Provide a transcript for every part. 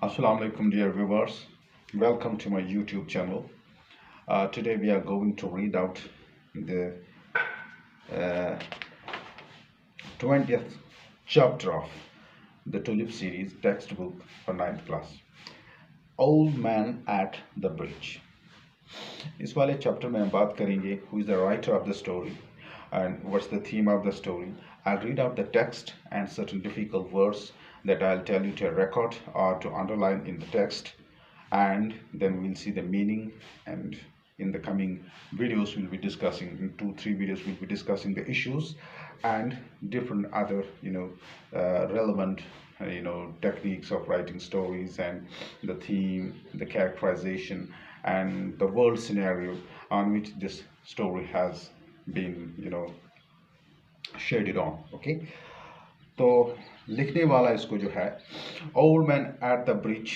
Assalamu alaikum, dear viewers. Welcome to my YouTube channel. Today we are going to read out the uh, 20th chapter of the Tulip series textbook for ninth class. Old Man at the Bridge. इस वाले chapter में हम बात करेंगे who is the writer of the story and what's the theme of the story. I'll read out the text and certain difficult words that I'll tell you to record or to underline in the text, and then we'll see the meaning. And in the coming videos we'll be discussing, in 2-3 videos we'll be discussing the issues and different other relevant techniques of writing stories and the theme, the characterization, and the world scenario on which this story has been shaded on. Okay, तो लिखने वाला इसको जो है old man at the bridge,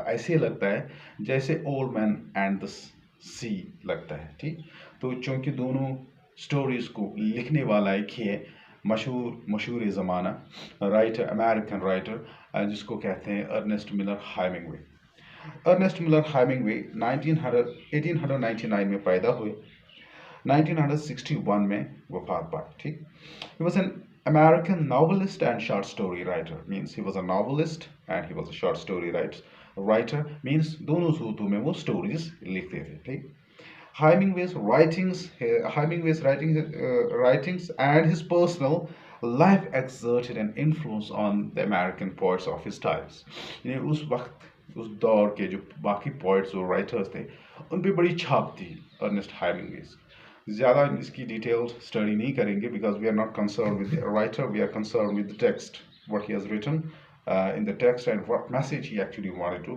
ऐसे लगता है जैसे ओल्ड मैन एंड द सी लगता है। ठीक, तो चूंकि दोनों स्टोरीज को लिखने वाला एक ही है, मशहूर ज़माना राइटर, अमेरिकन राइटर जिसको कहते हैं Ernest Miller Hemingway. Ernest Miller Hemingway 1899 में पैदा हुए, 1961 में वफात पाई। ठीक, he was an American novelist and short story writer. Means he was a novelist and he was a short story writer. Means दोनों सूत्रों में वो stories लिखते थे। ठीक, Hemingway's writings and his personal life exerted an influence on the American poets of his times. उस वक्त उस दौर के जो बाकी poets और writers थे उन पे बड़ी छाप थी अर्नेस्ट हेमिंगवेज। ज़्यादा इसकी डिटेल्ड स्टडी नहीं करेंगे because we are not concerned with the writer, we are concerned with the text, what he has written in the text and what message he actually wanted to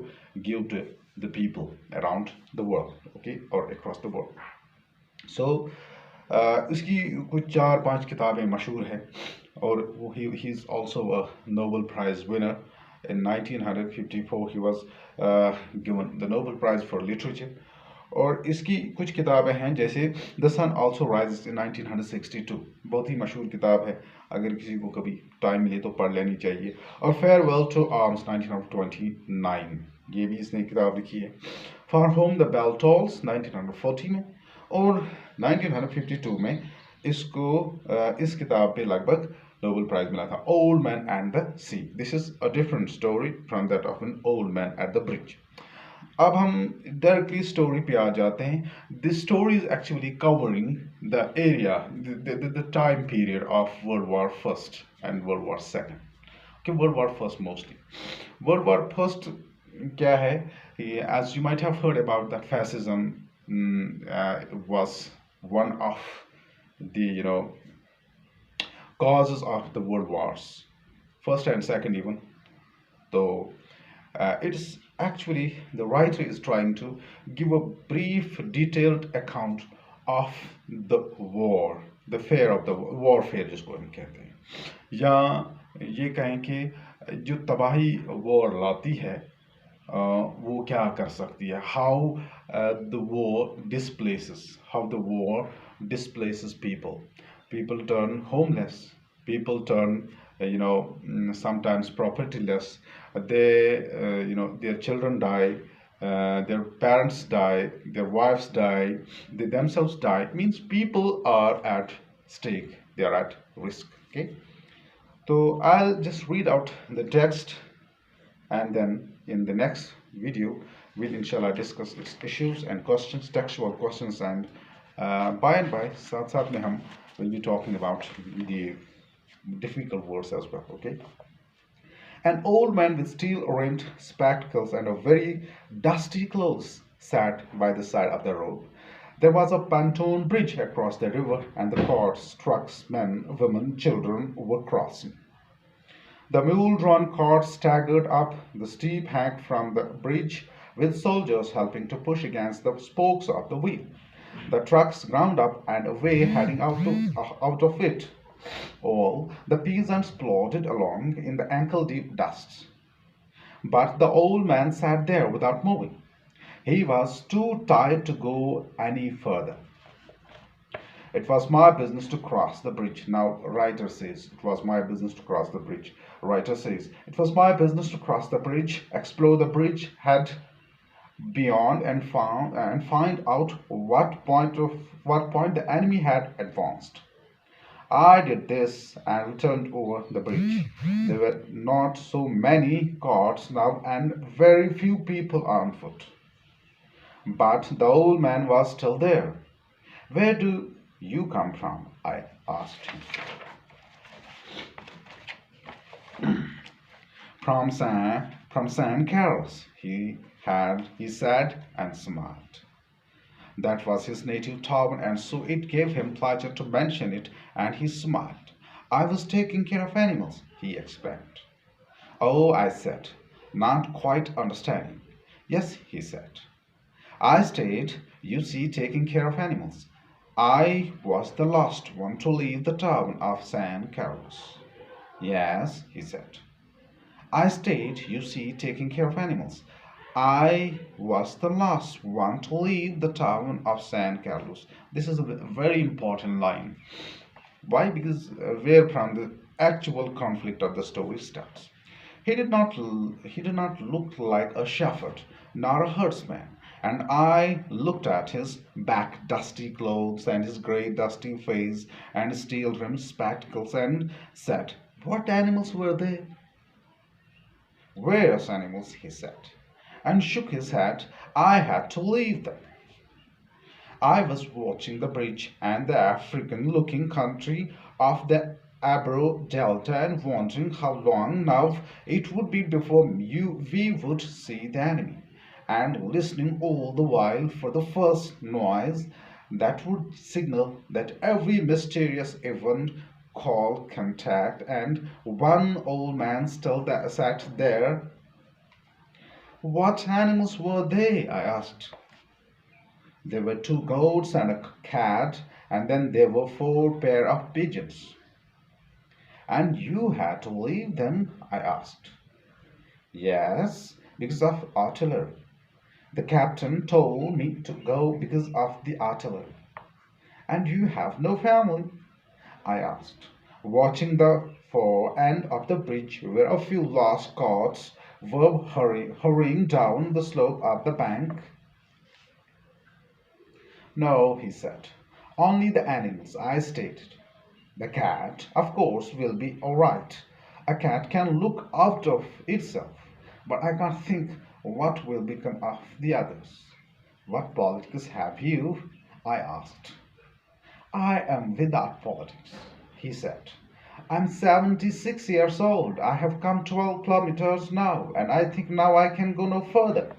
give to the people around the world, okay, or across the world. So इसकी कुछ 4-5 किताबें मशहूर हैं और he is also a Nobel Prize winner. In 1954 he was given the Nobel Prize for Literature. और इसकी कुछ किताबें हैं जैसे the sun also rises in 1962, बहुत ही मशहूर किताब है, अगर किसी को कभी टाइम मिले तो पढ़ लेनी चाहिए। और फेयरवेल टू आर्म्स 1929, ये भी इसने किताब लिखी है। For whom the bell tolls 1940 में, और 1952 में इसको इस किताब पे लगभग नोबेल प्राइज मिला था, old man and the sea. This is a different story from that of an old man at the bridge. अब हम डायरेक्टली स्टोरी पे आ जाते हैं। This story is actually covering the area, the time period of world war first and world war second. कि world war first mostly, world war first क्या है, as you might have heard about the fascism was one of the causes of the world wars, first and second even. So it's actually the writer is trying to give a brief detailed account of the war, the fear of the warfare जिसको हम कहते हैं, या ये कहें कि जो तबाही war लाती है वो क्या कर सकती है, how the war displaces, how the war displaces people. People turn homeless, people turn sometimes propertyless, they their children die, their parents die, their wives die, they themselves die. It means people are at stake, they are at risk. Okay, so I'll just read out the text and then in the next video we'll inshallah discuss its issues and questions, textual questions, and by and by साथ में हम will be talking about the difficult words as well. Okay, an old man with steel-rimmed spectacles and a very dusty clothes sat by the side of the road. There was a pontoon bridge across the river, and the carts, trucks, men, women, children were crossing. The mule-drawn cart staggered up the steep bank from the bridge, with soldiers helping to push against the spokes of the wheel. The trucks ground up and away, heading out of it. All the peasants plodded along in the ankle-deep dust. But the old man sat there without moving. He was too tired to go any further. It was my business to cross the bridge. Now, writer says, it was my business to cross the bridge. Writer says, it was my business to cross the bridge, explore the bridge, head beyond and find out what point the enemy had advanced. I did this and returned over the bridge. There were not so many carts now and very few people on foot. But the old man was still there. Where do you come from? I asked him. From San Carlos, he said and smiled. That was his native town, and so it gave him pleasure to mention it, and he smiled. I was taking care of animals, he explained. Oh, I said, not quite understanding. Yes, he said. I stayed, you see, taking care of animals. I was the last one to leave the town of San Carlos. Yes, he said. I stayed, you see, taking care of animals. I was the last one to leave the town of San Carlos. This is a very important line. Why? Because where from the actual conflict of the story starts. He did not look like a shepherd, nor a herdsman, and I looked at his back dusty clothes and his grey dusty face and steel-rimmed spectacles and said, what animals were they? Where's animals, he said, and shook his head. I had to leave them. I was watching the bridge and the African-looking country of the Ebro Delta and wondering how long now it would be before we would see the enemy, and listening all the while for the first noise that would signal that every mysterious event called contact, and one old man still sat there. What animals were they? I asked. There were 2 goats and a cat, and then there were 4 pair of pigeons. And you had to leave them? I asked. Yes, because of artillery. The captain told me to go because of the artillery. And you have no family? I asked, watching the far end of the bridge where a few lost carts were hurrying down the slope of the bank. No, he said, only the animals, I stated. The cat, of course, will be all right. A cat can look out of itself, but I can't think what will become of the others. What politics have you? I asked. I am without politics, he said. I'm 76 years old. I have come 12 kilometers now, and I think now I can go no further.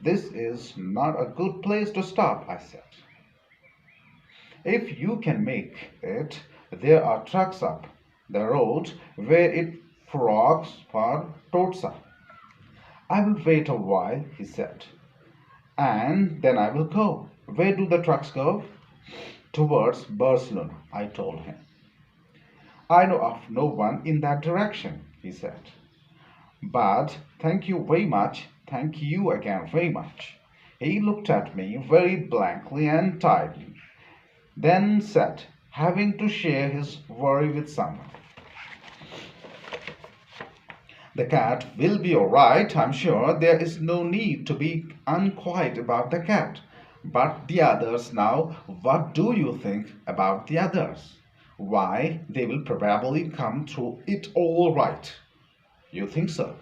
This is not a good place to stop, I said. If you can make it, there are trucks up the road where it frogs for Totsa. I will wait a while, he said, and then I will go. Where do the trucks go? Towards Barcelona, I told him. I know of no one in that direction, he said. But thank you very much. Thank you again very much. He looked at me very blankly and tiredly, then said, having to share his worry with someone. The cat will be all right, I'm sure. There is no need to be unquiet about the cat. But the others now, what do you think about the others? Why, they will probably come through it all right. You think so?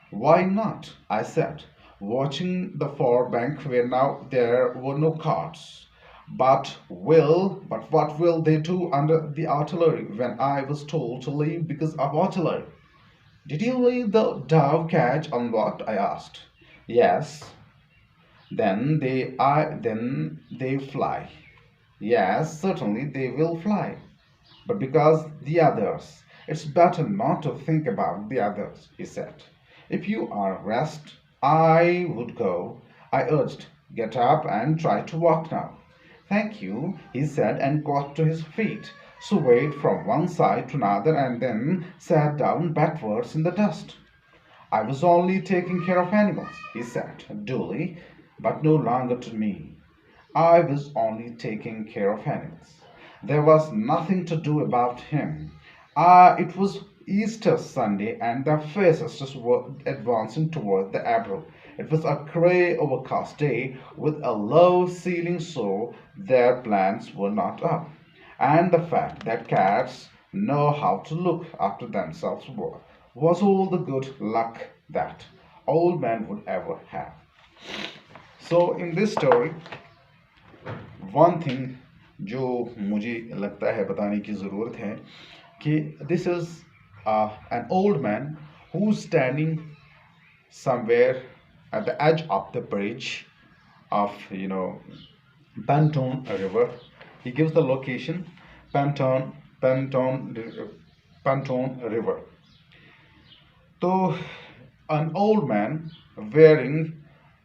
Why not? I said, watching the far bank where now there were no carts. But what will they do under the artillery when I was told to leave because of artillery? Did you leave the dove cage unlocked? I asked. Yes. Then they fly. Yes, certainly they will fly. But because the others, it's better not to think about the others, he said. If you are rest, I would go. I urged, get up and try to walk now. Thank you, he said, and got to his feet, swayed from one side to another, and then sat down backwards in the dust. I was only taking care of animals, he said, dully, but no longer to me. I was only taking care of animals. There was nothing to do about him. It was Easter Sunday, and the faces were advancing toward the April. It was a gray, overcast day with a low ceiling, so their plans were not up. And the fact that cats know how to look after themselves was all the good luck that old man would ever have. So, in this story, one thing जो मुझे लगता है बताने की ज़रूरत है कि this is an old man who standing somewhere at the edge of the bridge of Pantone River. He gives the location Pantone Pantone Pantone River. So an old man wearing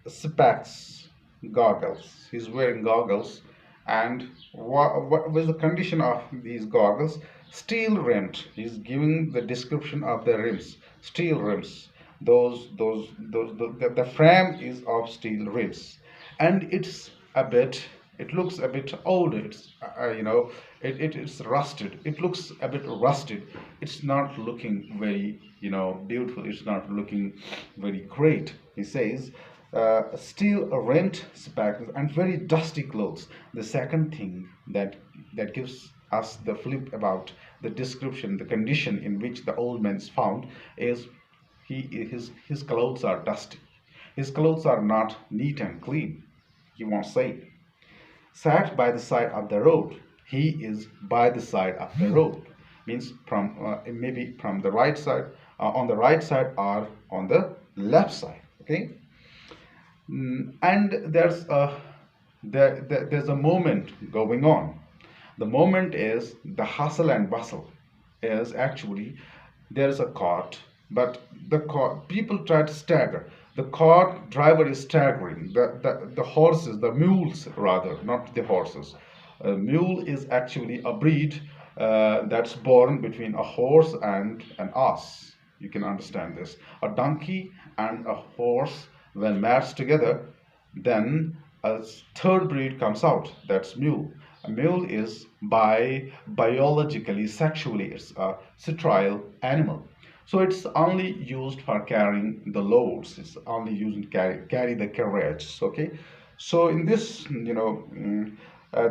specs, goggles. He's wearing goggles, and what was the condition of these goggles? Steel rimmed. He's giving the description of the rims. Steel rims. The frame is of steel rims, and it's a bit. It looks a bit old. It's it's rusted. It looks a bit rusted. It's not looking very beautiful. It's not looking very great. He says steel rent spectacles and very dusty clothes. The second thing that gives us the flip about the description, the condition in which the old man is found is his clothes are dusty. His clothes are not neat and clean. He won't say. Sat by the side of the road. He is by the side of the road. Means from maybe from the right side, on the right side or on the left side. Okay. And there's a moment going on. The moment is the hustle and bustle. Is actually there is a cart, but the cart people try to stagger. The cart driver is staggering. The horses, the mules rather, not the horses. A mule is actually a breed that's born between a horse and an ass. You can understand this. A donkey and a horse, when matched together, then a third breed comes out. That's mule. A mule is biologically, sexually, it's a sterile animal. So it's only used for carrying the loads. It's only used to carry the carriage. Okay. So in this,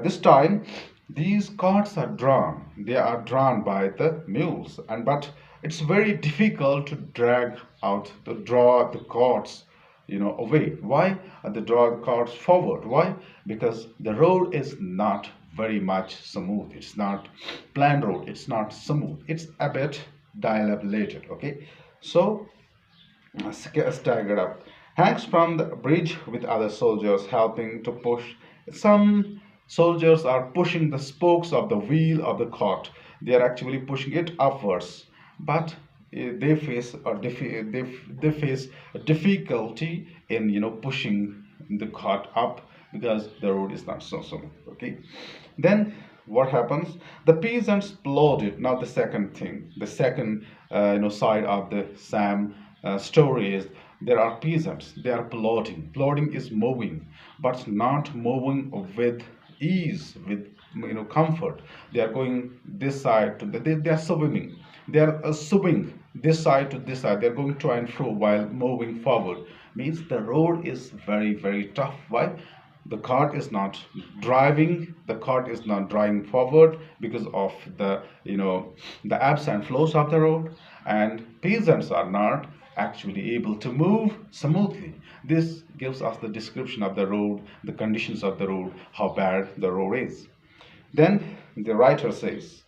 this time, these carts are drawn. They are drawn by the mules, and but it's very difficult to draw the carts away. Why? They draw the carts forward. Why? Because the road is not very much smooth. It's not plain road. It's not smooth. It's a bit dilapidated. Okay. So staggered up, hangs from the bridge with other soldiers helping to push. Some soldiers are pushing the spokes of the wheel of the cart. They are actually pushing it upwards, but they face they face a difficulty in pushing the cart up because the road is not so smooth. Okay, then what happens? The peasants plotted. Now the second thing, the second side of the Sam story is there are peasants. They are plotting. Plotting is moving, but not moving with ease, with comfort. They are going this side to they are swimming. They are swimming this side to this side. They are going to and fro while moving forward. Means the road is very very tough. Why? The cart is not driving. The cart is not driving forward because of the ebbs and flows of the road, and peasants are not actually able to move smoothly. This gives us the description of the road, the conditions of the road, how bad the road is. Then the writer says,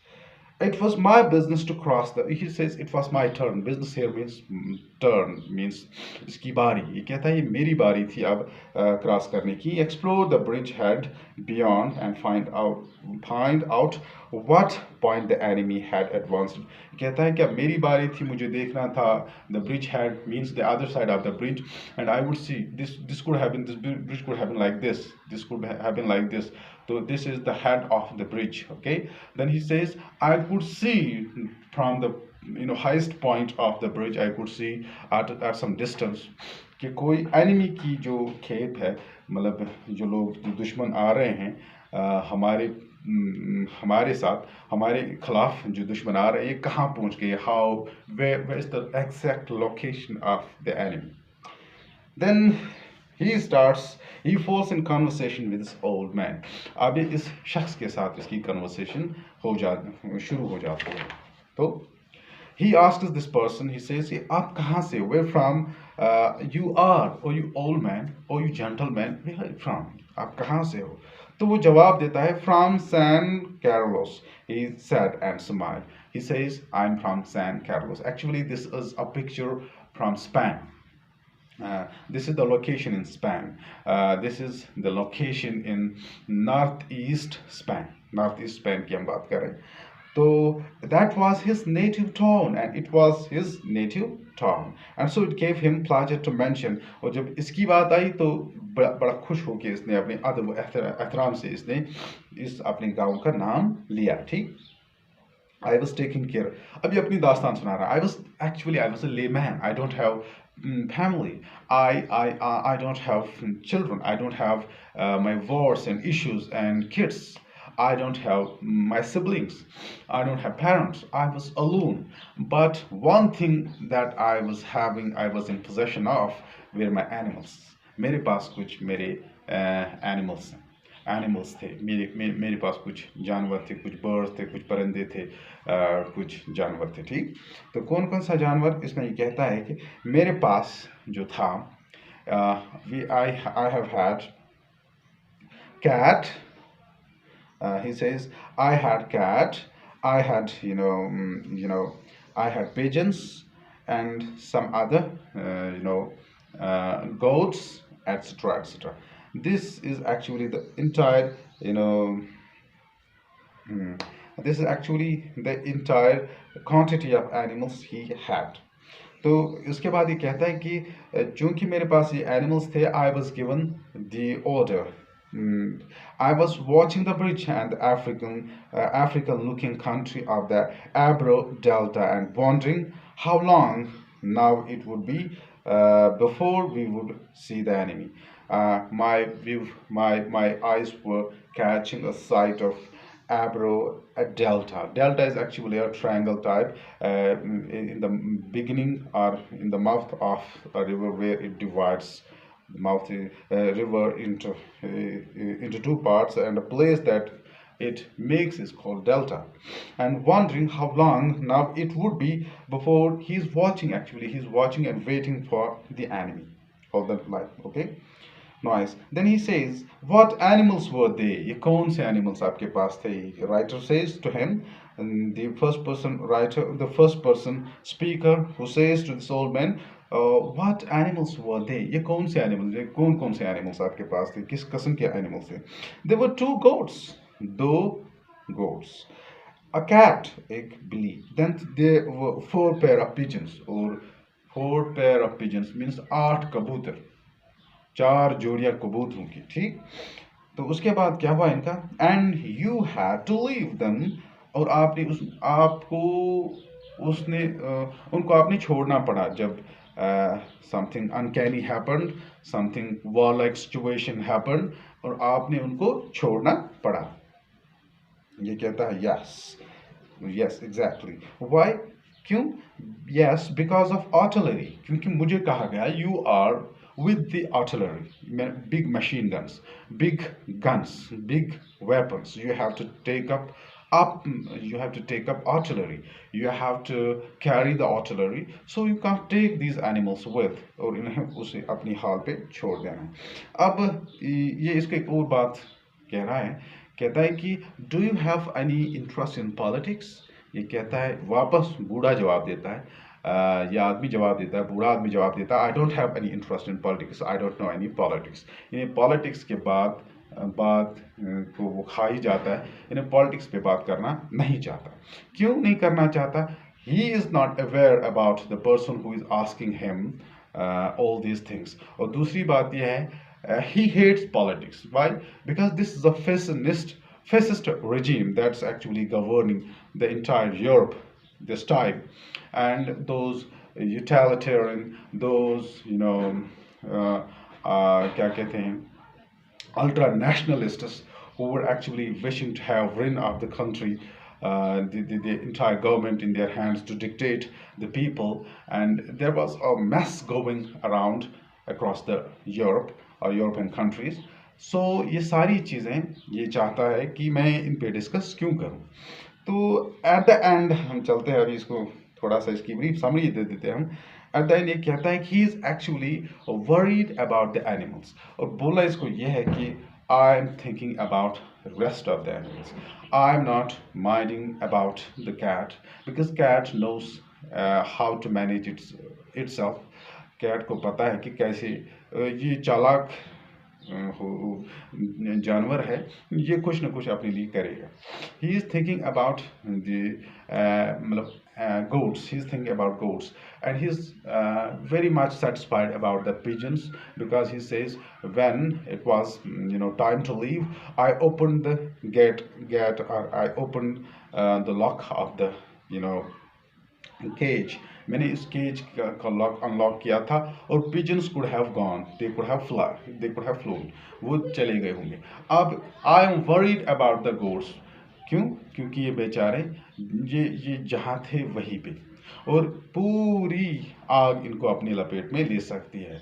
it was my business to cross the, he says it was my turn. Business here means turn, means इसकी बारी. ये कहता है ये मेरी बारी थी अब क्रॉस करने की. Explore the bridge head beyond and find out what point the enemy had advanced. कहता है कि अब मेरी बारी थी, मुझे देखना था. The bridge head means the other side of the bridge, and I would see this could happen. This bridge could happen like this. This could happen like this. So this is the head of the bridge. Okay. Then he says, I could see from the highest point of the bridge. I could see at some distance कि कोई enemy की जो खेप है, मतलब जो लोग जो दुश्मन आ रहे हैं हमारे साथ, हमारे खिलाफ जो दुश्मन आ रहे हैं, ये कहाँ पहुँच गए, how, where is the exact location of the enemy. Then he starts, he falls in conversation with this old man. अब ये इस शख्स के साथ इसकी conversation शुरू हो जाती है. तो he asks this person, he says, "ये आप कहाँ से, where from you are, or you old man, or you gentleman, where are you from? आप कहाँ से हो?" तो वो जवाब देता है, "From San Carlos." He said and smiled. He says, "I'm from San Carlos." Actually, this is a picture from Spain. This is the location in Spain. This is the location in northeast Spain. Northeast Spain की हम बात करें. So that was his native town, and it was his native town, and so it gave him pleasure to mention. और जब इसकी बात आई तो बड़ा खुश होकर इसने अपने अदब एहतराम से इसने इस अपने गांव का नाम लिया. ठीक. I was taking care. अभी अपनी दास्तान सुना रहा. I was a layman. I don't have family. I don't have children. I don't have my wars and issues and kids. I don't have my siblings. I don't have parents. I was alone. But one thing that I was in possession of were my animals. मेरे पास कुछ मेरे animals थे. मेरे पास कुछ जानवर थे, कुछ birds थे, कुछ परिंदे थे, कुछ जानवर थे. ठीक. तो कौन कौन सा जानवर, इसमें ये कहता है कि मेरे पास जो था, I have had cat. He says, I had cat, I had I had pigeons and some other goats, etc., etc. This is actually the entire this is actually the entire quantity of animals he had. तो इसके बाद ये कहता है कि चूंकि मेरे पास ये एनिमल्स थे, I was given the order. I was watching the bridge and the African looking country of the Ebro Delta and wondering how long now it would be before we would see the enemy. My eyes were catching a sight of Ebro Delta. Delta is actually a triangle type in the beginning or in the mouth of a river where it divides mouth river into two parts, and the place that it makes is called delta, and wondering how long now it would be before he's watching and waiting for the enemy all that life. Okay, nice. Then he says, what animals were they? ये कौन से animals आपके पास थे? Writer says to him, and the first person speaker who says to this old man, what animals were they? ये कौन से animals? ये कौन से animals आपके पास थे? किस किस्म के animals थे? There were two goats, दो goats, a cat, एक बिल्ली. Then there were four pair of pigeons, or four pair of pigeons means 8 कबूतर, 4 जोड़ियां कबूतरों की. ठीक. तो उसके बाद क्या हुआ इनका? And you had to leave them, और उनको आपने छोड़ना पड़ा जब something uncanny happened, something warlike situation happened, और आपने उनको छोड़ना पड़ा. ये कहता है yes exactly. Why? क्यों? Yes, because of artillery. क्योंकि मुझे कहा गया you are with the artillery, big machine guns, big guns, big weapons. You have to take up artillery, you have to carry the artillery, so you can't take these animals with, और इन्हें उसे अपनी हाल पे छोड़ देना. अब ये इसको एक और बात कह रहा है, कहता है कि do you have any interest in politics? ये कहता है, वापस बूढ़ा जवाब देता है, या आदमी जवाब देता है, बूढ़ा आदमी जवाब देता है, I don't have any interest in politics, I don't know any politics. इन्हें पॉलिटिक्स के बात को वो खा ही जाता है, इन्हें पॉलिटिक्स पे बात करना नहीं चाहता. क्यों नहीं करना चाहता? He is not aware about the person who is asking him all these things. और दूसरी बात यह है, he hates politics. Why? Because this is a fascist regime that's actually governing the entire Europe this time, and those utilitarian, those क्या कहते हैं, ultra nationalists who were actually wishing to have reign of the country, the entire government in their hands to dictate the people, and there was a mess going around across the Europe or European countries. So ये सारी चीज़ें ये चाहता है कि मैं इन पे discuss क्यों करूं। तो एट द एंड हम चलते हैं, अभी इसको थोड़ा सा इसकी ब्रीफ समरी दे देते हैं हम। एट द एंड ये कहता है कि he is actually worried about the animals, और बोला इसको ये है कि I am thinking about rest of the animals, I am not minding about the cat, because cat knows how to manage its cat को पता है कि कैसे ये चालाक जानवर है, ये कुछ ना कुछ अपने लिए करेगा। He is thinking about the मतलब goats, he's thinking about goats, and he's very much satisfied about the pigeons, because he says when it was time to leave, I opened the gate, or I opened the lock of the cage, मैंने इस cage का lock unlock किया था, और pigeons could have gone, they could have flown, वो चले गए होंगे। अब I am worried about the goats, क्यों? क्योंकि ये बेचारे ये जहाँ थे वहीं पे, और पूरी आग इनको अपनी लपेट में ले सकती है।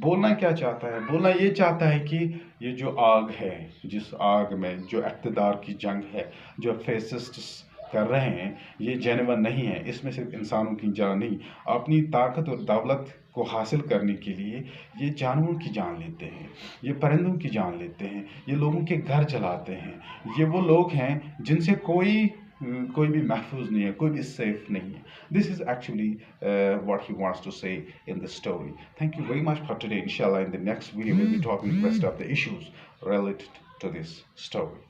बोलना क्या चाहता है? बोलना ये चाहता है कि ये जो आग है, जिस आग में जो इक़्तिदार की जंग है, जो फैसिस्ट्स कर रहे हैं, ये जेन्युइन नहीं है। इसमें सिर्फ इंसानों की जान नहीं, अपनी ताकत और दौलत को हासिल करने के लिए ये जानवरों की जान लेते हैं, ये परिंदों की जान लेते हैं, ये लोगों के घर चलाते हैं। ये वो लोग हैं जिनसे कोई भी महफूज नहीं है, कोई भी सेफ नहीं है। This is actually what he wants to say in the story. Thank you very much for today. Inshallah, in the next video we'll be talking the rest of the issues related to this story.